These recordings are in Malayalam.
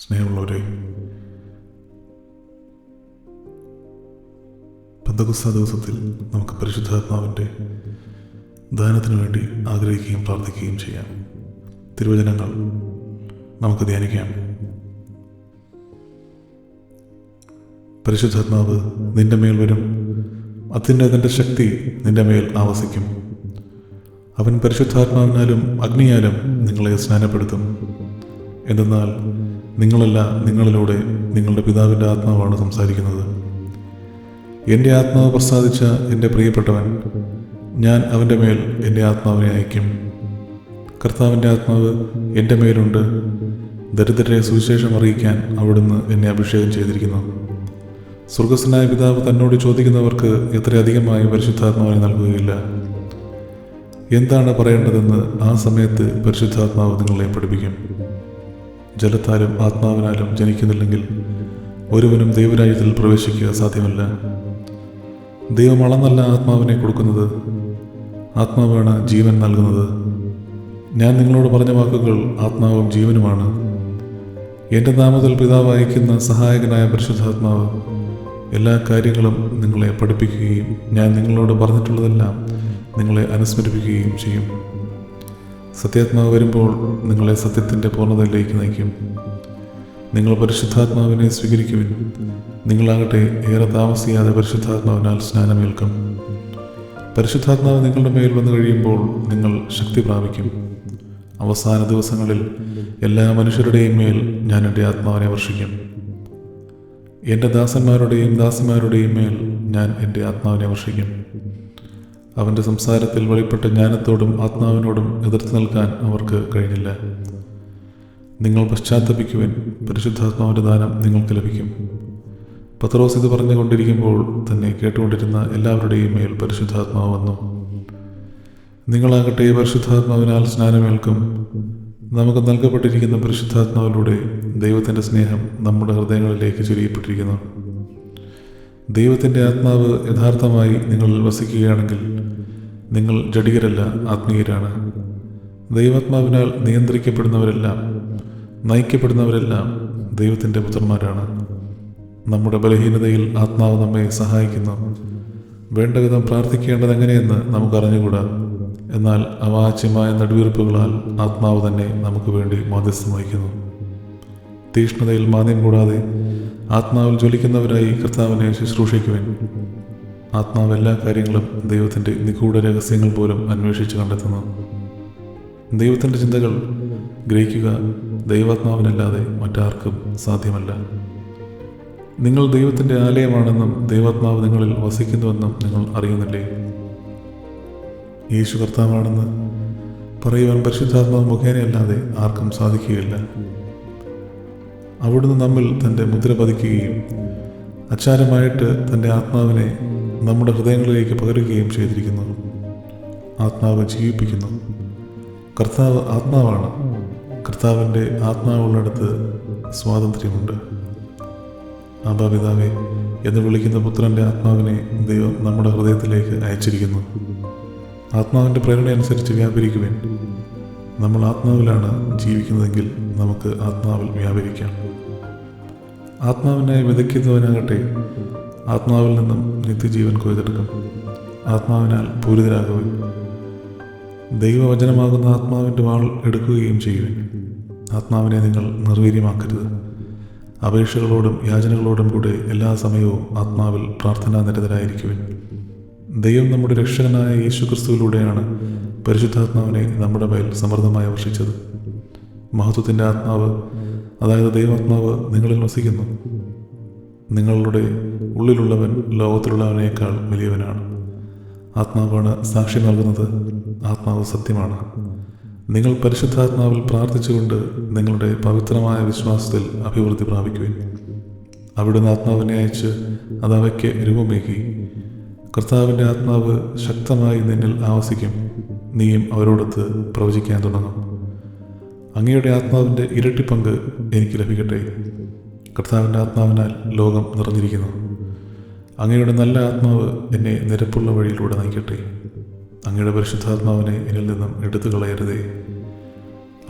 സ്നേഹമുള്ളവരെ, പെന്തക്കോസ്താ ദിവസത്തിൽ നമുക്ക് പരിശുദ്ധാത്മാവിൻ്റെ ദാനത്തിനു വേണ്ടി ആഗ്രഹിക്കുകയും പ്രാർത്ഥിക്കുകയും ചെയ്യാം. തിരുവചനങ്ങൾ നമുക്ക് ധ്യാനിക്കാം. പരിശുദ്ധാത്മാവ് നിന്റെ മേൽ വരും, അത്യുന്നതൻ്റെ ശക്തി നിന്റെ മേൽ ആവസിക്കും. അവൻ പരിശുദ്ധാത്മാവിനാലും അഗ്നിയാലും നിങ്ങളെ സ്നാനപ്പെടുത്തും. എന്തെന്നാൽ നിങ്ങളല്ല, നിങ്ങളിലൂടെ നിങ്ങളുടെ പിതാവിൻ്റെ ആത്മാവാണ് സംസാരിക്കുന്നത്. എൻ്റെ ആത്മാവ് പ്രസാദിച്ച എൻ്റെ പ്രിയപ്പെട്ടവൻ, ഞാൻ അവൻ്റെ മേൽ എൻ്റെ ആത്മാവിനെ അയക്കും. കർത്താവിൻ്റെ ആത്മാവ് എൻ്റെ മേലുണ്ട്. ദരിദ്രരെ സുവിശേഷം അറിയിക്കാൻ അവിടുന്ന് എന്നെ അഭിഷേകം ചെയ്തിരിക്കുന്നു. സ്വർഗസ്ഥനായ പിതാവ് തന്നോട് ചോദിക്കുന്നവർക്ക് എത്രയധികമായി പരിശുദ്ധാത്മാവിനെ നൽകുകയില്ല. എന്താണ് പറയേണ്ടതെന്ന് ആ സമയത്ത് പരിശുദ്ധാത്മാവ് നിങ്ങളെ പഠിപ്പിക്കും. ജലത്താലും ആത്മാവിനാലും ജനിക്കുന്നില്ലെങ്കിൽ ഒരുവനും ദൈവരാജ്യത്തിൽ പ്രവേശിക്കുക സാധ്യമല്ല. ദൈവം അളന്നല്ല ആത്മാവിനെ കൊടുക്കുന്നത്, ആത്മാവാണ് ജീവൻ നൽകുന്നത്. ഞാൻ നിങ്ങളോട് പറഞ്ഞ വാക്കുകൾ ആത്മാവും ജീവനുമാണ്. എൻ്റെ നാമത്തിൽ പിതാവ് അയക്കുന്ന സഹായകനായ പരിശുദ്ധാത്മാവ് എല്ലാ കാര്യങ്ങളും നിങ്ങളെ പഠിപ്പിക്കുകയും ഞാൻ നിങ്ങളോട് പറഞ്ഞിട്ടുള്ളതെല്ലാം നിങ്ങളെ അനുസ്മരിപ്പിക്കുകയും ചെയ്യും. സത്യാത്മാവ് വരുമ്പോൾ നിങ്ങളെ സത്യത്തിൻ്റെ പൂർണ്ണതയിലേക്ക് നയിക്കും. നിങ്ങൾ പരിശുദ്ധാത്മാവിനെ സ്വീകരിക്കുവിൻ. നിങ്ങളാകട്ടെ ഏറെ താമസിയാതെ പരിശുദ്ധാത്മാവിനാൽ സ്നാനമേൽക്കും. പരിശുദ്ധാത്മാവ് നിങ്ങളുടെ മേൽ വന്നു കഴിയുമ്പോൾ നിങ്ങൾ ശക്തി പ്രാപിക്കും. അവസാന ദിവസങ്ങളിൽ എല്ലാ മനുഷ്യരുടെയും മേൽ ഞാൻ എൻ്റെ ആത്മാവിനെ വർഷിക്കും. എൻ്റെ ദാസന്മാരുടെയും ദാസിമാരുടെയും മേൽ ഞാൻ എൻ്റെ ആത്മാവിനെ വർഷിക്കും. അവൻ്റെ സംസാരത്തിൽ വെളിപ്പെട്ട ജ്ഞാനത്തോടും ആത്മാവിനോടും എതിർത്ത് നിൽക്കാൻ അവർക്ക് കഴിഞ്ഞില്ല. നിങ്ങൾ പശ്ചാത്തപിക്കുവാൻ, പരിശുദ്ധാത്മാവിൻ്റെ ദാനം നിങ്ങൾക്ക് ലഭിക്കും. പത്രോസ് ഇത് പറഞ്ഞുകൊണ്ടിരിക്കുമ്പോൾ തന്നെ കേട്ടുകൊണ്ടിരുന്ന എല്ലാവരുടെയും മേൽ പരിശുദ്ധാത്മാവ് വന്നു. നിങ്ങളാകട്ടെ പരിശുദ്ധാത്മാവിനാൽ സ്നാനമേൽക്കും. നമുക്ക് നൽകപ്പെട്ടിരിക്കുന്ന പരിശുദ്ധാത്മാവിലൂടെ ദൈവത്തിൻ്റെ സ്നേഹം നമ്മുടെ ഹൃദയങ്ങളിലേക്ക് ചൊരിയപ്പെട്ടിരിക്കുന്നു. ദൈവത്തിൻ്റെ ആത്മാവ് യഥാർത്ഥമായി നിങ്ങളിൽ വസിക്കുകയാണെങ്കിൽ നിങ്ങൾ ജഡികരല്ല, ആത്മീയരാണ്. ദൈവാത്മാവിനാൽ നിയന്ത്രിക്കപ്പെടുന്നവരെല്ലാം, നയിക്കപ്പെടുന്നവരെല്ലാം ദൈവത്തിൻ്റെ പുത്രന്മാരാണ്. നമ്മുടെ ബലഹീനതയിൽ ആത്മാവ് നമ്മെ സഹായിക്കുന്നു. വേണ്ട വിധം പ്രാർത്ഥിക്കേണ്ടത് എങ്ങനെയെന്ന് നമുക്കറിഞ്ഞുകൂടാ. എന്നാൽ അവാച്യമായ നെടുവീർപ്പുകളാൽ ആത്മാവ് തന്നെ നമുക്ക് വേണ്ടി മാധ്യസ്ഥം വഹിക്കുന്നു. തീഷ്ണതയിൽ മാന്യം കൂടാതെ ആത്മാവിൽ ജ്വലിക്കുന്നവരായി കർത്താവിനെ ശുശ്രൂഷിക്കുവാൻ. ആത്മാവ് എല്ലാ കാര്യങ്ങളും ദൈവത്തിൻ്റെ നിഗൂഢ രഹസ്യങ്ങൾ പോലും അന്വേഷിച്ച് കണ്ടെത്തുന്നു. ദൈവത്തിൻ്റെ ചിന്തകൾ ഗ്രഹിക്കുക ദൈവാത്മാവിനല്ലാതെ മറ്റാർക്കും സാധ്യമല്ല. നിങ്ങൾ ദൈവത്തിൻ്റെ ആലയമാണെന്നും ദൈവാത്മാവ് നിങ്ങളിൽ വസിക്കുന്നുവെന്നും നിങ്ങൾ അറിയുന്നില്ലേ? യേശു കർത്താവാണെന്ന് പറയുവാൻ പരിശുദ്ധാത്മാവ് മുഖേനയല്ലാതെ ആർക്കും സാധിക്കുകയില്ല. അവിടുന്ന് നമ്മിൽ തൻ്റെ മുദ്ര പതിക്കുകയും അച്ചാരമായിട്ട് തൻ്റെ ആത്മാവിനെ നമ്മുടെ ഹൃദയങ്ങളിലേക്ക് പകരുകയും ചെയ്തിരിക്കുന്നു. ആത്മാവ് ജീവിപ്പിക്കുന്നു. കർത്താവ് ആത്മാവാണ്. കർത്താവിൻ്റെ ആത്മാവുള്ളിടത്ത് സ്വാതന്ത്ര്യമുണ്ട്. ആബാ പിതാവേ എന്ന് വിളിക്കുന്ന പുത്രൻ്റെ ആത്മാവിനെ ദൈവം നമ്മുടെ ഹൃദയത്തിലേക്ക് അയച്ചിരിക്കുന്നു. ആത്മാവിൻ്റെ പ്രേരണയനുസരിച്ച് വ്യാപരിക്കുവാൻ. നമ്മൾ ആത്മാവിലാണ് ജീവിക്കുന്നതെങ്കിൽ നമുക്ക് ആത്മാവിൽ വ്യാപരിക്കാം. ആത്മാവിനായി വിതയ്ക്കുന്നവനാകട്ടെ ആത്മാവിൽ നിന്നും നിത്യജീവൻ കൊയ്തെടുക്കും. ആത്മാവിനാൽ പൂരിതരാകുവാൻ. ദൈവവചനമാകുന്ന ആത്മാവിൻ്റെ വാൾ എടുക്കുകയും ചെയ്യുവാൻ. ആത്മാവിനെ നിങ്ങൾ നിർവീര്യമാക്കരുത്. അപേക്ഷകളോടും യാചനകളോടും കൂടെ എല്ലാ സമയവും ആത്മാവിൽ പ്രാർത്ഥനാ നിരതരായിരിക്കുവാൻ. ദൈവം നമ്മുടെ രക്ഷകനായ യേശു ക്രിസ്തുവിലൂടെയാണ് പരിശുദ്ധാത്മാവിനെ നമ്മുടെ മേൽ സമൃദ്ധമായി വർഷിച്ചത്. മഹത്വത്തിൻ്റെ ആത്മാവ്, അതായത് ദൈവാത്മാവ് നിങ്ങളിൽ വസിക്കുന്നു. നിങ്ങളുടെ ഉള്ളിലുള്ളവൻ ലോകത്തിലുള്ളവനേക്കാൾ വലിയവനാണ്. ആത്മാവാണ് സാക്ഷി നൽകുന്നത്. ആത്മാവ് സത്യമാണ്. നിങ്ങൾ പരിശുദ്ധാത്മാവിൽ പ്രാർത്ഥിച്ചുകൊണ്ട് നിങ്ങളുടെ പവിത്രമായ വിശ്വാസത്തിൽ അഭിവൃദ്ധി പ്രാപിക്കുവിൻ. അവിടുന്ന് ആത്മാവിനെ അയച്ച് അത് അവയ്ക്ക് രൂപമേകി. കർത്താവിൻ്റെ ആത്മാവ് ശക്തമായി നിന്നിൽ ആവസിക്കും. നീയും അവരോടൊത്ത് പ്രവചിക്കാൻ തുടങ്ങും. അങ്ങയുടെ ആത്മാവിൻ്റെ ഇരട്ടി പങ്ക് എനിക്ക് ലഭിക്കട്ടെ. കർത്താവിൻ്റെ ആത്മാവിനാൽ ലോകം നിറഞ്ഞിരിക്കുന്നു. അങ്ങയുടെ നല്ല ആത്മാവ് എന്നെ നിരപ്പുള്ള വഴിയിലൂടെ നയിക്കട്ടെ. അങ്ങയുടെ പരിശുദ്ധാത്മാവിനെ എന്നിൽ നിന്നും എടുത്തു കളയരുതേ.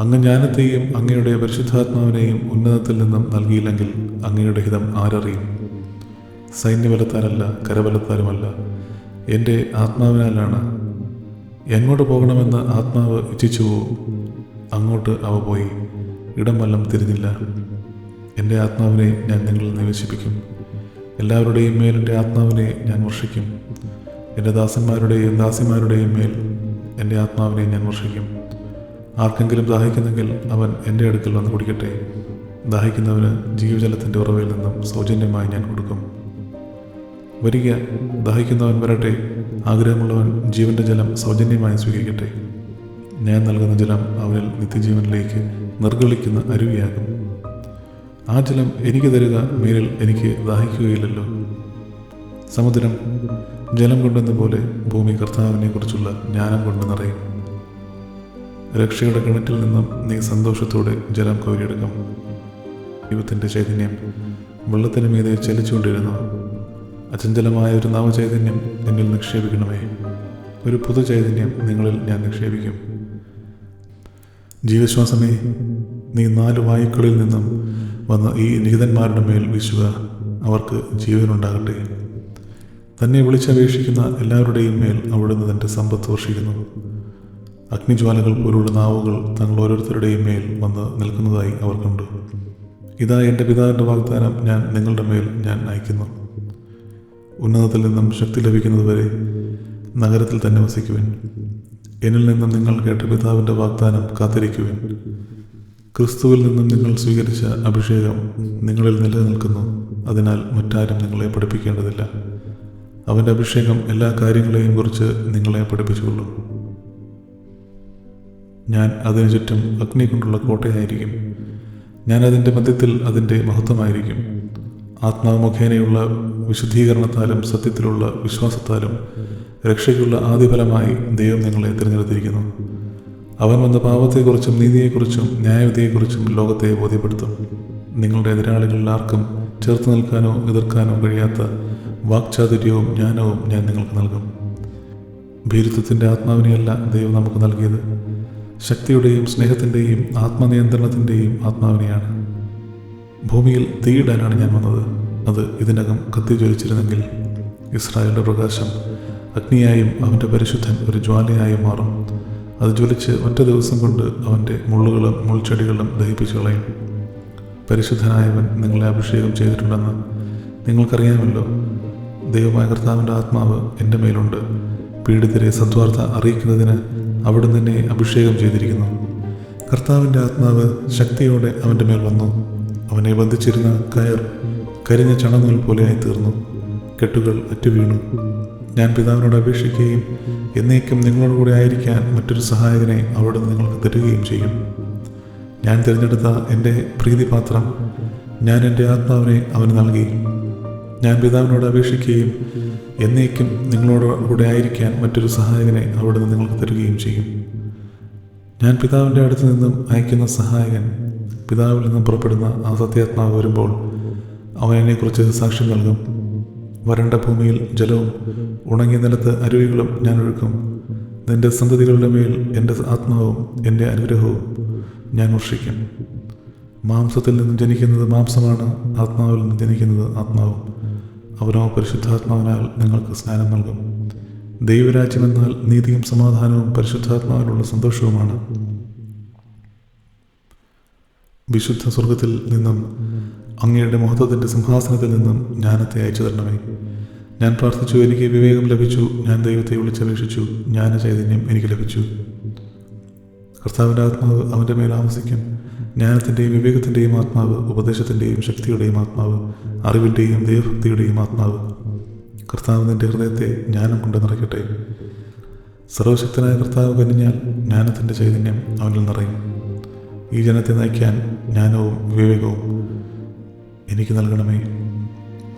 അങ്ങ് ജ്ഞാനത്തെയും അങ്ങയുടെ പരിശുദ്ധാത്മാവിനെയും ഉന്നതത്തിൽ നിന്നും നൽകിയില്ലെങ്കിൽ അങ്ങയുടെ ഹിതം ആരറിയും? സൈന്യബലത്താലല്ല, കരബലത്താലുമല്ല, എൻ്റെ ആത്മാവിനാലാണ്. എങ്ങോട്ട് പോകണമെന്ന് ആത്മാവ് ഇച്ഛിച്ചുവോ അങ്ങോട്ട് അവ പോയി, ഇടം വല്ലം തിരിഞ്ഞില്ല. എൻ്റെ ആത്മാവിനെ ഞാൻ നിങ്ങളിൽ നിവേശിപ്പിക്കും. എല്ലാവരുടെയും മേൽ എൻ്റെ ആത്മാവിനെ ഞാൻ വർഷിക്കും. എൻ്റെ ദാസന്മാരുടെയും ദാസിമാരുടെയും മേൽ എൻ്റെ ആത്മാവിനെ ഞാൻ വർഷിക്കും. ആർക്കെങ്കിലും ദാഹിക്കുന്നെങ്കിൽ അവൻ എൻ്റെ അടുക്കൽ വന്ന് കുടിക്കട്ടെ. ദാഹിക്കുന്നവന് ജീവജലത്തിൻ്റെ ഉറവയിൽ നിന്നും സൗജന്യമായി ഞാൻ കൊടുക്കും. വരിക, ദാഹിക്കുന്നവൻ വരട്ടെ. ആഗ്രഹമുള്ളവൻ ജീവൻ്റെ ജലം സൗജന്യമായി സ്വീകരിക്കട്ടെ. ഞാൻ നൽകുന്ന ജലം അവനിൽ നിത്യജീവനിലേക്ക് നിർഗളിക്കുന്ന അരുവിയാകും. ആ ജലം എനിക്ക് തരുക, മേലിൽ എനിക്ക് ദാഹിക്കുകയില്ലല്ലോ. സമുദ്രം ജലം കൊണ്ടെന്ന പോലെ ഭൂമി കർത്താവിനെ കുറിച്ചുള്ള ജ്ഞാനം കൊണ്ട് നിറയും. രക്ഷയുടെ കിണറ്റിൽ നിന്നും നീ സന്തോഷത്തോടെ ജലം കോരിയെടുക്കും. ദൈവത്തിൻ്റെ ചൈതന്യം വെള്ളത്തിന് മീതെ ചലിച്ചുകൊണ്ടിരുന്നു. അചഞ്ചലമായ ഒരു നവചൈതന്യം നിന്നിൽ നിക്ഷേപിക്കണമേ. ഒരു പുതു ചൈതന്യം നിങ്ങളിൽ ഞാൻ നിക്ഷേപിക്കും. ജീവശ്വാസമേ, നീ 4 വായുക്കളിൽ നിന്നും വന്ന് ഈ നിഹിതന്മാരുടെ മേൽ വീശുക. അവർക്ക് ജീവനുണ്ടാകട്ടെ. തന്നെ വിളിച്ചപേക്ഷിക്കുന്ന എല്ലാവരുടെയും മേൽ അവിടുന്ന് തൻ്റെ സമ്പത്ത് വർഷിക്കുന്നു. അഗ്നിജ്വാലകൾ പോലുള്ള നാവുകൾ തങ്ങൾ ഓരോരുത്തരുടെയും മേൽ വന്ന് നിൽക്കുന്നതായി അവർ കണ്ടു. ഇതാ എൻ്റെ പിതാവിൻ്റെ വാഗ്ദാനം ഞാൻ നിങ്ങളുടെ മേൽ ഞാൻ അയക്കുന്നു. ഉന്നതത്തിൽ നിന്നും ശക്തി ലഭിക്കുന്നതുവരെ നഗരത്തിൽ തന്നെ വസിക്കുവിൻ. എന്നിൽ നിന്നും നിങ്ങൾ കേട്ട പിതാവിൻ്റെ വാഗ്ദാനം കാത്തിരിക്കുവിൻ. ക്രിസ്തുവിൽ നിന്നും നിങ്ങൾ സ്വീകരിച്ച അഭിഷേകം നിങ്ങളിൽ നിലനിൽക്കുന്നു. അതിനാൽ മറ്റാരും നിങ്ങളെ പഠിപ്പിക്കേണ്ടതില്ല. അവൻ്റെ അഭിഷേകം എല്ലാ കാര്യങ്ങളെയും കുറിച്ച് നിങ്ങളെ പഠിപ്പിച്ചുകൊള്ളും. ഞാൻ അതിനു ചുറ്റും അഗ്നി കൊണ്ടുള്ള കോട്ടയായിരിക്കും. ഞാൻ അതിൻ്റെ മധ്യത്തിൽ അതിൻ്റെ മഹത്വമായിരിക്കും. ആത്മാവ് മുഖേനയുള്ള വിശുദ്ധീകരണത്താലും സത്യത്തിലുള്ള വിശ്വാസത്താലും രക്ഷയ്ക്കുള്ള ആദ്യഫലമായി ദൈവം നിങ്ങളെ തിരഞ്ഞെടുത്തിരിക്കുന്നു. അവൻ വന്ന പാപത്തെക്കുറിച്ചും നീതിയെക്കുറിച്ചും ന്യായവിധിയെക്കുറിച്ചും ലോകത്തെ ബോധ്യപ്പെടുത്തും. നിങ്ങളുടെ എതിരാളികളിൽ ആർക്കും ചേർത്ത് നിൽക്കാനോ എതിർക്കാനോ കഴിയാത്ത വാക്ചാതുര്യവും ജ്ഞാനവും ഞാൻ നിങ്ങൾക്ക് നൽകും. ഭീരുത്വത്തിൻ്റെ ആത്മാവിനെയല്ല ദൈവം നമുക്ക് നൽകിയത്, ശക്തിയുടെയും സ്നേഹത്തിൻ്റെയും ആത്മനിയന്ത്രണത്തിൻ്റെയും ആത്മാവിനെയാണ്. ഭൂമിയിൽ തീയിടാനാണ് ഞാൻ വന്നത്. അത് ഇതിനകം കത്തിജ്വലിച്ചിരുന്നെങ്കിൽ ഇസ്രായേലിൻ്റെ പ്രകാശം അഗ്നിയായും അവൻ്റെ പരിശുദ്ധൻ ഒരു ജ്വാലയായും മാറും. അത് ജ്വലിച്ച് ഒറ്റ ദിവസം കൊണ്ട് അവൻ്റെ മുള്ളുകളും മുൾച്ചെടികളും ദഹിപ്പിച്ചു കളയും. പരിശുദ്ധനായവൻ നിങ്ങളെ അഭിഷേകം ചെയ്തിട്ടുണ്ടെന്ന് നിങ്ങൾക്കറിയാമല്ലോ. ദൈവമായ കർത്താവിൻ്റെ ആത്മാവ് എൻ്റെ മേലുണ്ട്. പീഡിതരെ സദ്വാർത്ത അറിയിക്കുന്നതിന് അവിടുന്ന് എന്നെ അഭിഷേകം ചെയ്തിരിക്കുന്നു. കർത്താവിൻ്റെ ആത്മാവ് ശക്തിയോടെ അവൻ്റെ മേൽ വന്നു. അവനെ ബന്ധിച്ചിരുന്ന കയർ കരിഞ്ഞ ചണനൂൽ പോലെയായി തീർന്നു. കെട്ടുകൾ അറ്റുവീണു. ഞാൻ പിതാവിനോട് അപേക്ഷിക്കുകയും എന്നേക്കും നിങ്ങളോട് കൂടെ ആയിരിക്കാൻ മറ്റൊരു സഹായകനെ അവിടുന്ന് നിങ്ങൾക്ക് തരികയും ചെയ്യും. ഞാൻ തിരഞ്ഞെടുത്ത എൻ്റെ പ്രീതിപാത്രം ഞാൻ എൻ്റെ ആത്മാവിനെ അവന് നൽകി. ഞാൻ പിതാവിനോട് അപേക്ഷിക്കുകയും എന്നേക്കും നിങ്ങളോട് കൂടെ ആയിരിക്കാൻ മറ്റൊരു സഹായകനെ അവിടുന്ന് നിങ്ങൾക്ക് തരികയും ചെയ്യും. ഞാൻ പിതാവിൻ്റെ അടുത്ത് നിന്നും അയക്കുന്ന സഹായകൻ, പിതാവിൽ നിന്നും പുറപ്പെടുന്ന ആ സത്യാത്മാവ് വരുമ്പോൾ അവൻ എന്നെക്കുറിച്ച് സാക്ഷ്യം നൽകും. വരണ്ട ഭൂമിയിൽ ജലവും ഉണങ്ങിയ നിലത്ത് അരുവികളും ഞാൻ ഒഴുക്കും. നിന്റെ സന്തതികളുടെ മേൽ എൻ്റെ ആത്മാവും എൻ്റെ അനുഗ്രഹവും ഞാൻ വർഷിക്കും. മാംസത്തിൽ നിന്നും ജനിക്കുന്നത് മാംസമാണ്, ആത്മാവിൽ നിന്നും ജനിക്കുന്നത് ആത്മാവും. അവനോ പരിശുദ്ധാത്മാവിനാൽ നിങ്ങൾക്ക് സ്നാനം നൽകും. ദൈവരാജ്യമെന്നാൽ നീതിയും സമാധാനവും പരിശുദ്ധാത്മാവിലുള്ള സന്തോഷവുമാണ്. വിശുദ്ധ സ്വർഗത്തിൽ നിന്നും അങ്ങയുടെ മഹത്വത്തിൻ്റെ സിംഹാസനത്തിൽ നിന്നും ജ്ഞാനത്തെ അയച്ചു തരണമേ. ഞാൻ പ്രാർത്ഥിച്ചു, എനിക്ക് വിവേകം ലഭിച്ചു. ഞാൻ ദൈവത്തെ വിളിച്ചപേക്ഷിച്ചു, ജ്ഞാനചൈതന്യം എനിക്ക് ലഭിച്ചു. കർത്താവിൻ്റെ ആത്മാവ് അവൻ്റെ മേൽ ആവസിക്കും. ജ്ഞാനത്തിൻ്റെയും വിവേകത്തിൻ്റെയും ആത്മാവ്, ഉപദേശത്തിൻ്റെയും ശക്തിയുടെയും ആത്മാവ്, അറിവിൻ്റെയും ദൈവഭക്തിയുടെയും ആത്മാവ്. കർത്താവ് നിൻ്റെ ഹൃദയത്തെ ജ്ഞാനം കൊണ്ട് നിറയ്ക്കട്ടെ. സർവശക്തനായ കർത്താവ് കനിഞ്ഞാൽ ജ്ഞാനത്തിൻ്റെ ചൈതന്യം അവനിൽ നിറയും. ഈ ജനത്തെ നയിക്കാൻ ജ്ഞാനവും വിവേകവും എനിക്ക് നൽകണമേ.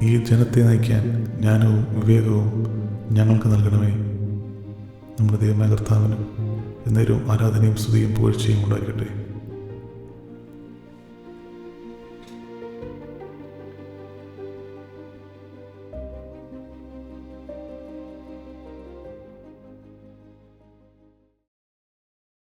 ഈ ജനത്തെ നയിക്കാൻ ജ്ഞാനവും വിവേകവും ഞങ്ങൾക്ക് നൽകണമേ. നമ്മുടെ ദൈവമായ കർത്താവിനും എന്നേരവും ആരാധനയും സ്തുതിയും പുകഴ്ചയും ഉണ്ടായിരിക്കട്ടെ.